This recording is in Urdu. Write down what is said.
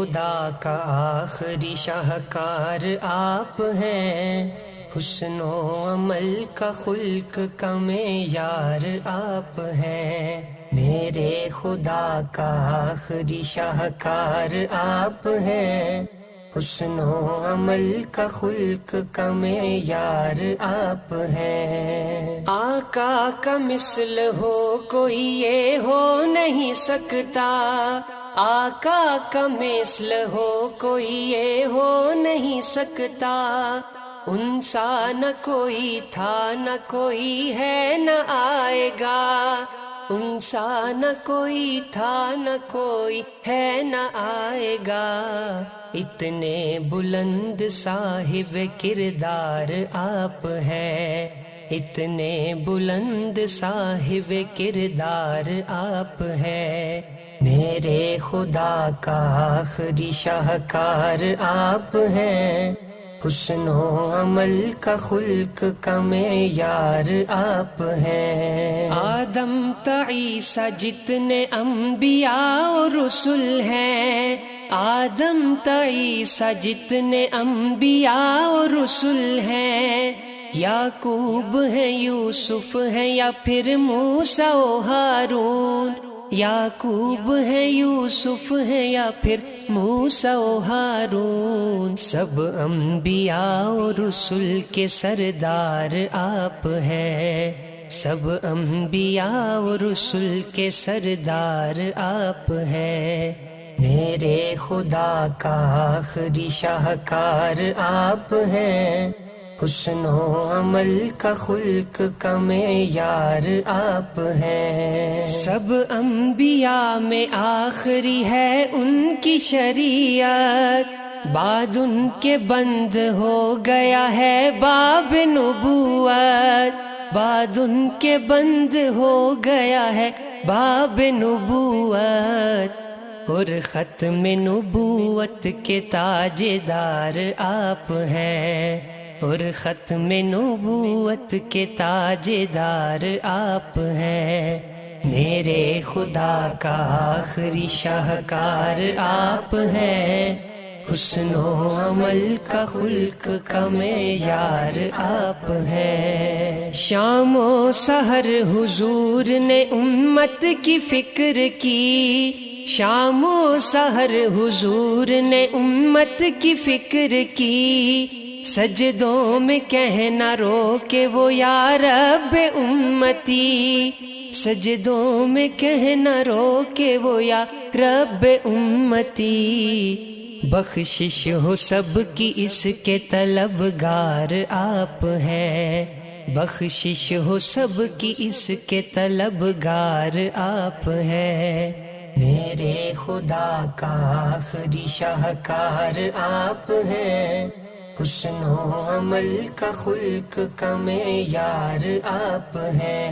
خدا کا آخری شاہکار آپ ہیں، حسن و عمل کا خلق کا معیار آپ ہیں، میرے خدا کا آخری شاہکار آپ ہیں، حسن و عمل کا خلق کا معیار آپ ہیں۔ آقا کا مثل ہو کوئی یہ ہو نہیں سکتا، آقا کا مثل ہو کوئی یہ ہو نہیں سکتا، ان سا نہ کوئی تھا نہ کوئی ہے نہ آئے گا، ان سا نہ کوئی تھا نہ کوئی ہے نہ آئے گا، اتنے بلند صاحب کردار آپ ہیں، اتنے بلند صاحب کردار آپ ہیں، میرے خدا کا آخری شاہکار آپ ہیں، حسن و عمل کا خلق کا معیار آپ ہیں۔ آدم تا عیسیٰ جتنے انبیاء و رسل ہیں، آدم تا عیسیٰ جتنے انبیاء و رسل ہیں، یعقوب ہے یوسف ہے یا پھر موسیٰ و ہارون، یعقوب ہے یوسف ہے یا پھر موسیٰ و ہارون، سب انبیاء و رسل کے سردار آپ ہیں، سب انبیاء و رسل کے سردار آپ ہیں، میرے خدا کا آخری شاہکار آپ ہیں، حسن و عمل کا خلق کا معیار آپ ہیں، سب انبیاء میں آخری ہے ان کی شریعت، بعد ان کے بند ہو گیا ہے باب نبوت، بعد ان کے بند ہو گیا ہے باب نبوت، اور ختم نبوت کے تاجدار آپ ہیں، اور ختم نبوت کے تاجدار آپ ہیں، میرے خدا کا آخری شاہکار آپ ہیں، حسن و عمل کا خلق کا معیار آپ ہیں، شام و سحر حضور نے امت کی فکر کی، شام و سحر حضور نے امت کی فکر کی، سجدوں میں کہنا رو کہ وہ یا رب امتی، سجدوں میں کہنا رو کہ وہ یا رب امتی، بخشش ہو سب کی اس کے طلبگار آپ ہیں، بخشش ہو سب کی اس کے طلبگار آپ ہیں، میرے خدا کا آخری شاہکار آپ ہیں، حسن و عمل کا خلق کا معیار آپ ہیں۔